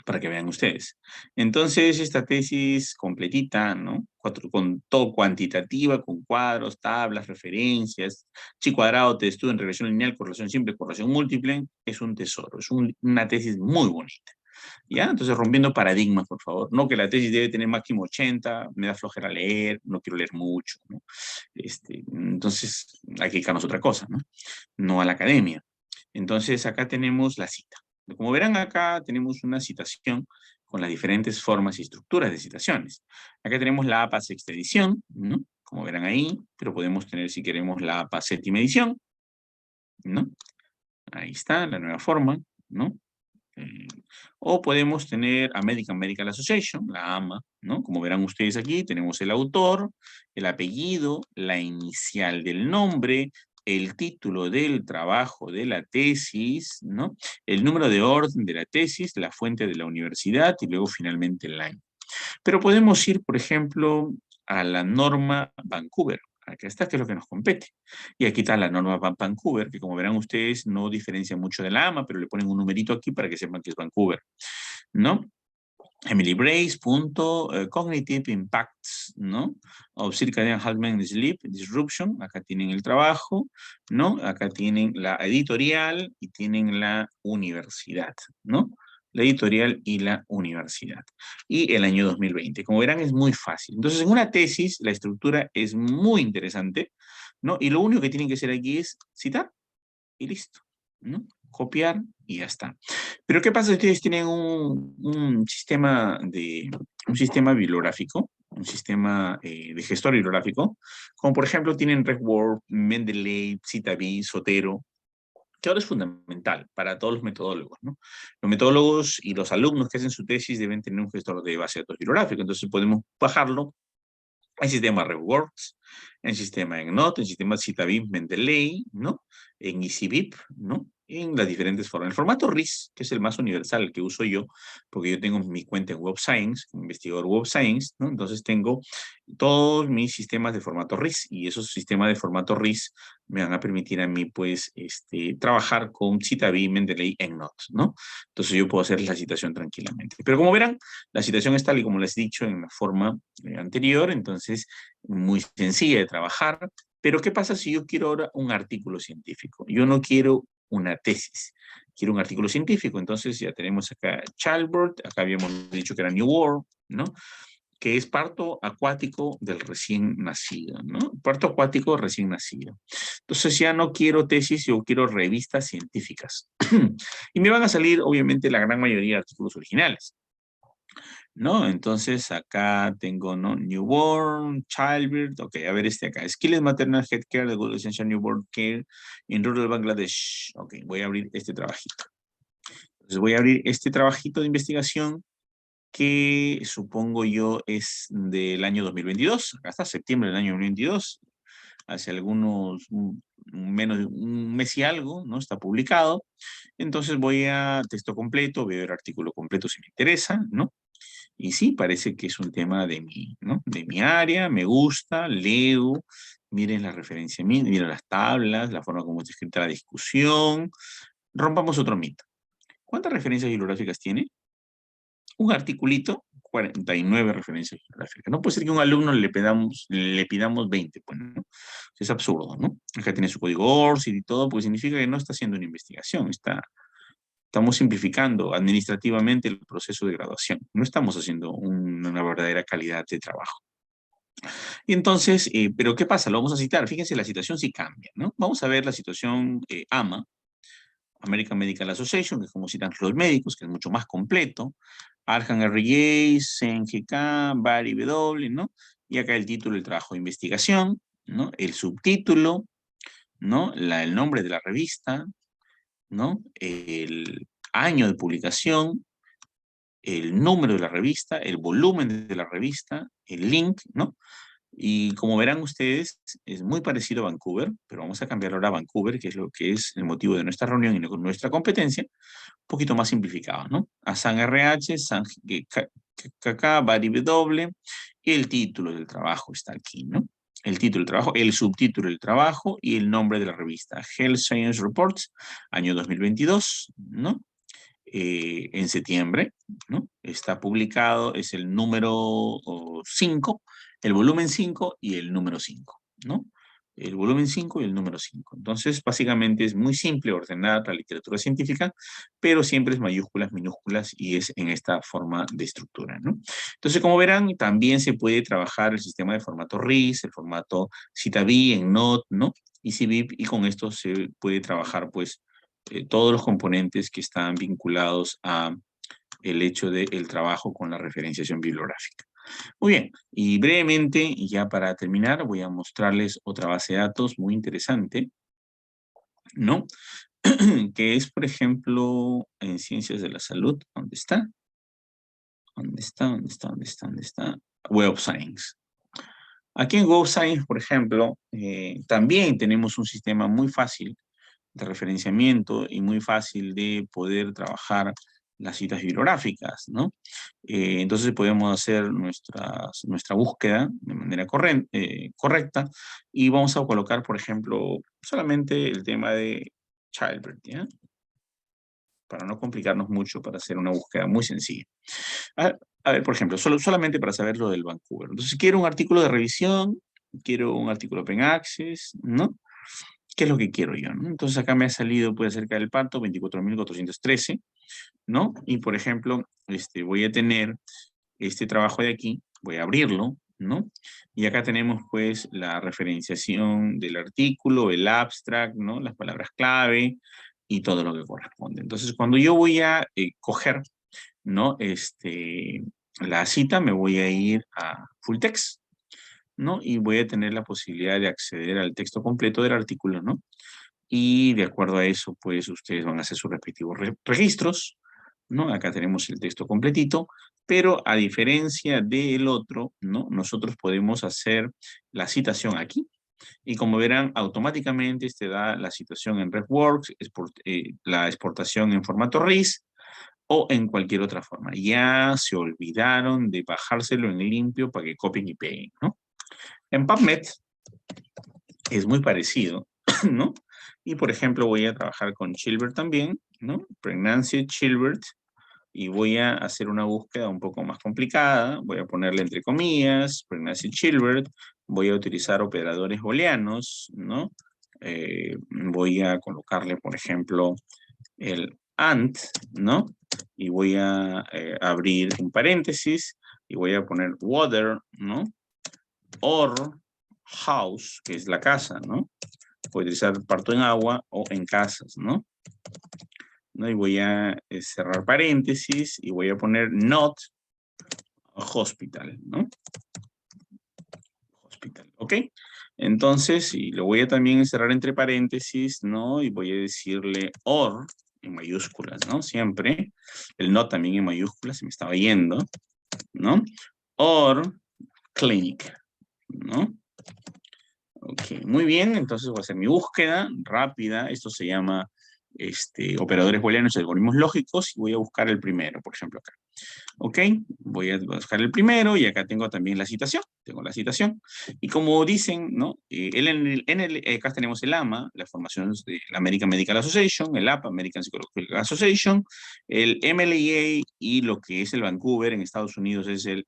[SPEAKER 2] para que vean ustedes. Entonces, esta tesis completita, ¿no? Con todo cuantitativa, con cuadros, tablas, referencias, chi cuadrado, te estudio en regresión lineal, correlación simple, correlación múltiple, es un tesoro, es una tesis muy bonita. ¿Ya? Entonces, rompiendo paradigmas, por favor. No que la tesis debe tener máximo 80, me da flojera leer, no quiero leer mucho, ¿no? Entonces, hay que dedicarnos a otra cosa, ¿no? No a la academia. Entonces, acá tenemos la cita. Como verán acá, tenemos una citación con las diferentes formas y estructuras de citaciones. Acá tenemos la APA sexta edición, ¿no? Como verán ahí, pero podemos tener, si queremos, la APA séptima edición, ¿no? Ahí está, la nueva forma, ¿no? O podemos tener American Medical Association, la AMA, ¿no? Como verán ustedes aquí, tenemos el autor, el apellido, la inicial del nombre, el título del trabajo de la tesis, ¿no? El número de orden de la tesis, la fuente de la universidad y luego finalmente el año. Pero podemos ir, por ejemplo, a la norma Vancouver. Acá está, que es lo que nos compete. Y aquí está la norma Vancouver, que como verán ustedes no diferencia mucho de la AMA, pero le ponen un numerito aquí para que sepan que es Vancouver, ¿no? Emily Brace, punto, Cognitive Impacts, ¿no? Of Circadian Haltman Sleep Disruption, acá tienen el trabajo, ¿no? Acá tienen la editorial y tienen la universidad, ¿no? La editorial y la universidad. Y el año 2020. Como verán, es muy fácil. Entonces, en una tesis, la estructura es muy interesante, ¿no? Y lo único que tienen que hacer aquí es citar y listo, ¿no? Copiar y ya está. Pero ¿qué pasa si ustedes tienen un sistema bibliográfico, un sistema de gestor bibliográfico, como por ejemplo tienen RedWord, Mendeley, Citavi, Zotero, que ahora es fundamental para todos los metodólogos, ¿no? Los metodólogos y los alumnos que hacen su tesis deben tener un gestor de base de datos bibliográfico, entonces podemos bajarlo. Hay sistema RevWorks, en sistema EndNote, en sistema Citavim Mendeley, ¿no? En EasyBib, ¿no? En las diferentes formas. El formato RIS, que es el más universal, el que uso yo, porque yo tengo mi cuenta en Web Science, como investigador Web Science, ¿no? Entonces tengo todos mis sistemas de formato RIS y esos sistemas de formato RIS me van a permitir a mí, pues, trabajar con Citavim, Mendeley, EndNote, ¿no? Entonces yo puedo hacer la citación tranquilamente. Pero como verán, la citación es tal y como les he dicho en la forma anterior, entonces muy sencilla de trabajar. Pero ¿qué pasa si yo quiero ahora un artículo científico? Yo no quiero una tesis, quiero un artículo científico. Entonces ya tenemos acá Childbirth, acá habíamos dicho que era New World, ¿no? Que es parto acuático del recién nacido, ¿no? Parto acuático recién nacido. Entonces ya no quiero tesis, yo quiero revistas científicas. Y me van a salir, obviamente, la gran mayoría de artículos originales. ¿No? Entonces acá tengo, ¿no? Newborn, Childbirth, ok, a ver este acá. Skills Maternal Healthcare, de Good Essential Newborn Care in Rural Bangladesh. Ok, voy a abrir este trabajito. Entonces voy a abrir este trabajito de investigación que supongo yo es del año 2022. Acá está, septiembre del año 2022. Hace algunos, menos de un mes y algo, ¿no? Está publicado. Entonces voy a texto completo, veo el artículo completo si me interesa, ¿no? Y sí, parece que es un tema de mi, ¿no? De mi área, me gusta, leo, miren la referencia, miren las tablas, la forma como está escrita la discusión. Rompamos otro mito. ¿Cuántas referencias bibliográficas tiene? Un articulito, 49 referencias bibliográficas. No puede ser que a un alumno le pidamos 20, pues, ¿no? Es absurdo, ¿no? Acá tiene su código ORCID y todo, porque significa que no está haciendo una investigación, estamos simplificando administrativamente el proceso de graduación. No estamos haciendo una verdadera calidad de trabajo. Y entonces, ¿pero qué pasa? Lo vamos a citar. Fíjense, la situación sí cambia, ¿no? Vamos a ver la situación AMA, American Medical Association, que es como citan los médicos, que es mucho más completo. Arjan RJ, CNGK, Bari W, ¿no? Y acá el título del trabajo de investigación, ¿no? El subtítulo, ¿no? El nombre de la revista, ¿no? El año de publicación, el número de la revista, el volumen de la revista, el link, ¿no? Y como verán ustedes, es muy parecido a Vancouver, pero vamos a cambiar ahora a Vancouver, que es lo que es el motivo de nuestra reunión y nuestra competencia, un poquito más simplificado, ¿no? A San RH, San KK, Bari W, y el título del trabajo está aquí, ¿no? El título del trabajo, el subtítulo del trabajo y el nombre de la revista, Health Science Reports, año 2022, ¿no? En septiembre, ¿no? Está publicado, es el número 5, el volumen 5 y el número 5, ¿no? El volumen 5 y el número 5. Entonces, básicamente es muy simple ordenar la literatura científica, pero siempre es mayúsculas, minúsculas y es en esta forma de estructura, ¿no? Entonces, como verán, también se puede trabajar el sistema de formato RIS, el formato CitaVi en Node, ¿no? Y CVIP, y con esto se puede trabajar, pues, todos los componentes que están vinculados a el hecho del trabajo con la referenciación bibliográfica. Muy bien, y brevemente, y ya para terminar, voy a mostrarles otra base de datos muy interesante, ¿no? Que es, por ejemplo, en ciencias de la salud. ¿Dónde está? ¿Dónde está? ¿Dónde está? ¿Dónde está? ¿Dónde está? Web of Science. Aquí en Web of Science, por ejemplo, también tenemos un sistema muy fácil de referenciamiento y muy fácil de poder trabajar las citas bibliográficas, ¿no? Entonces podemos hacer nuestra búsqueda de manera correcta y vamos a colocar, por ejemplo, solamente el tema de childbirth, ¿ya? Para no complicarnos mucho, para hacer una búsqueda muy sencilla. A ver, por ejemplo, solamente para saber lo del Vancouver. Entonces, quiero un artículo de revisión, quiero un artículo Open Access, ¿no? ¿Qué es lo que quiero yo, ¿no? Entonces acá me ha salido, pues, acerca del parto, 24.413, ¿no? Y, por ejemplo, voy a tener este trabajo de aquí, voy a abrirlo, ¿no? Y acá tenemos, pues, la referenciación del artículo, el abstract, ¿no? Las palabras clave y todo lo que corresponde. Entonces, cuando yo voy a coger, ¿no? La cita, me voy a ir a full text, ¿no? Y voy a tener la posibilidad de acceder al texto completo del artículo, ¿no? Y de acuerdo a eso, pues ustedes van a hacer sus respectivos registros, ¿no? Acá tenemos el texto completito, pero a diferencia del otro, ¿no? Nosotros podemos hacer la citación aquí. Y como verán, automáticamente este da la citación en RefWorks, la exportación en formato RIS o en cualquier otra forma. Ya se olvidaron de bajárselo en limpio para que copien y peguen, ¿no? En PubMed es muy parecido, ¿no? Y por ejemplo voy a trabajar con Childbirth también, ¿no? Pregnancy Childbirth, y voy a hacer una búsqueda un poco más complicada, voy a ponerle entre comillas, Pregnancy Childbirth, voy a utilizar operadores booleanos, ¿no? Voy a colocarle, por ejemplo, el AND, ¿no? Y voy a abrir un paréntesis y voy a poner water, ¿no? Or house, que es la casa, ¿no? Puedo utilizar parto en agua o en casas, ¿no? ¿No? Y voy a cerrar paréntesis y voy a poner not hospital, ¿no? Hospital, ¿ok? Entonces, y lo voy a también cerrar entre paréntesis, ¿no? Y voy a decirle or en mayúsculas, ¿no? Siempre. El not también en mayúsculas, se me estaba yendo, ¿no? Or clinic, ¿no? Ok, muy bien, entonces voy a hacer mi búsqueda rápida. Esto se llama operadores booleanos y algoritmos lógicos. Y voy a buscar el primero, por ejemplo, acá. Ok, voy a buscar el primero y acá tengo también la citación. Tengo la citación. Y como dicen, ¿no? Acá tenemos el AMA, la formación de la American Medical Association, el APA, American Psychological Association, el MLA y lo que es el Vancouver en Estados Unidos es el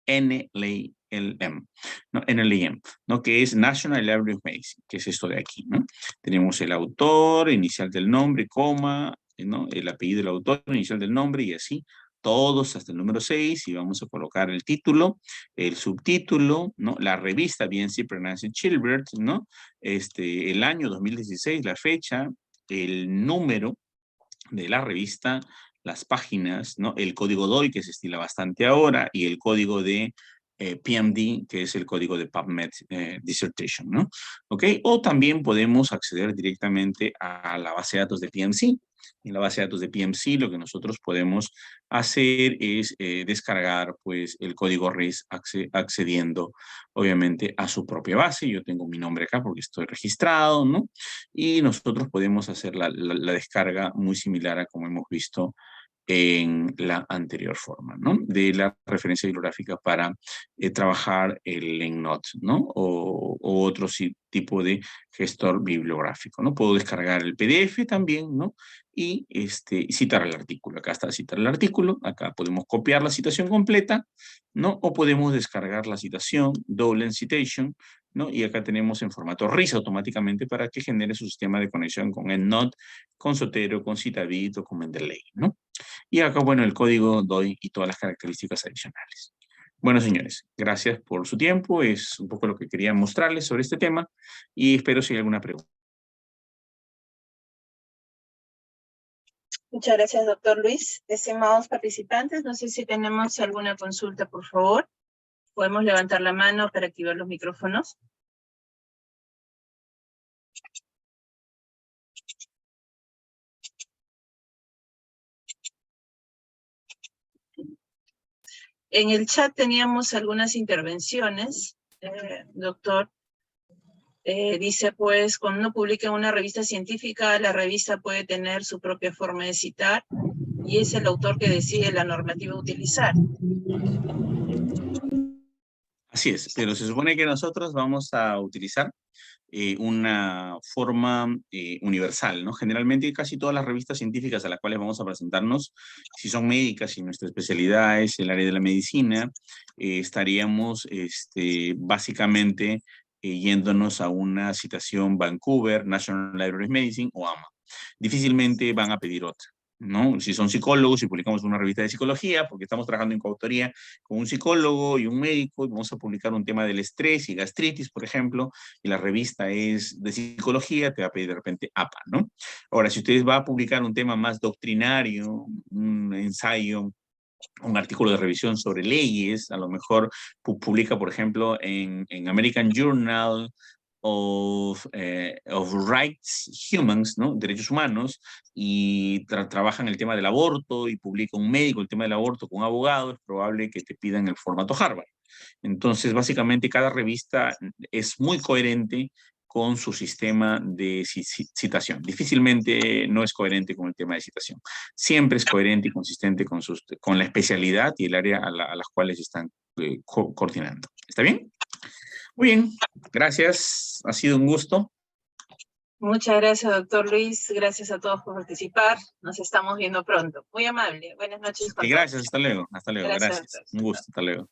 [SPEAKER 2] NLM, ¿no? NLM, ¿no? Que es National Library of Medicine, que es esto de aquí, ¿no? Tenemos el autor, inicial del nombre, coma, ¿no? El apellido del autor, inicial del nombre y así, todos hasta el número 6 y vamos a colocar el título, el subtítulo, ¿no? La revista BNC Pregnancy Childbirth, ¿no? El año 2016, la fecha, el número de la revista, las páginas, ¿no? El código DOI, que se estila bastante ahora, y el código de PMD, que es el código de PubMed Dissertation, ¿no? ¿Ok? O también podemos acceder directamente a la base de datos de PMC. En la base de datos de PMC lo que nosotros podemos hacer es descargar pues el código REST accediendo obviamente a su propia base. Yo tengo mi nombre acá porque estoy registrado, ¿no? Y nosotros podemos hacer la descarga muy similar a como hemos visto en la anterior forma, ¿no? De la referencia bibliográfica para trabajar el EndNote, ¿no? O otro tipo de gestor bibliográfico, ¿no? Puedo descargar el PDF también, ¿no? Y citar el artículo. Acá está citar el artículo, acá podemos copiar la citación completa, ¿no? O podemos descargar la citación, double citation, ¿no? Y acá tenemos en formato RIS automáticamente para que genere su sistema de conexión con EndNote, con Zotero, con Citadit o con Mendeley, ¿no? Y acá, bueno, el código DOI y todas las características adicionales. Bueno, señores, gracias por su tiempo. Es un poco lo que quería mostrarles sobre este tema y espero si hay alguna pregunta.
[SPEAKER 1] Muchas gracias, doctor Luis. Estimados participantes, no sé si tenemos alguna consulta, por favor. Podemos levantar la mano para activar los micrófonos. En el chat teníamos algunas intervenciones, doctor. Dice, pues, cuando uno publica en una revista científica, la revista puede tener su propia forma de citar y es el autor que decide la normativa a utilizar.
[SPEAKER 2] Así es, pero se supone que nosotros vamos a utilizar una forma universal, ¿no? Generalmente casi todas las revistas científicas a las cuales vamos a presentarnos, si son médicas y nuestra especialidad es el área de la medicina, estaríamos básicamente yéndonos a una citación Vancouver, National Library of Medicine o AMA. Difícilmente van a pedir otra, ¿no? Si son psicólogos y publicamos una revista de psicología, porque estamos trabajando en coautoría con un psicólogo y un médico, y vamos a publicar un tema del estrés y gastritis, por ejemplo, y la revista es de psicología, te va a pedir de repente APA, ¿no? Ahora, si ustedes van a publicar un tema más doctrinario, un ensayo, un artículo de revisión sobre leyes, a lo mejor publica, por ejemplo, en American Journal of Rights Humans, ¿no? Derechos humanos, y trabajan el tema del aborto y publica un médico el tema del aborto con un abogado, es probable que te pidan el formato Harvard. Entonces, básicamente, cada revista es muy coherente con su sistema de citación. Difícilmente no es coherente con el tema de citación. Siempre es coherente y consistente con la especialidad y el área a las cuales están coordinando. ¿Está bien? Muy bien, gracias. Ha sido un gusto.
[SPEAKER 1] Muchas gracias, doctor Luis. Gracias a todos por participar. Nos estamos viendo pronto. Muy amable. Buenas noches.
[SPEAKER 2] Y gracias, hasta luego. Hasta luego,
[SPEAKER 1] Gracias,
[SPEAKER 2] gracias.
[SPEAKER 1] doctor.
[SPEAKER 2] Un gusto, hasta luego.